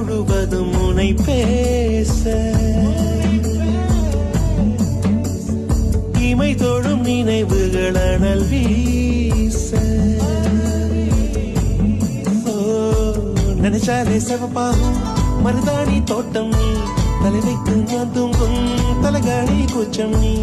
முழுவதும் உனை பேச இமை தொடும் நினைவுகள் அனல் வீச நினைச்சாலே சிவப்பாகும் மருதாணி தோட்டம் நீ தலை வைத்து நான் தூங்கும் தலகாணி கூச்சம் நீ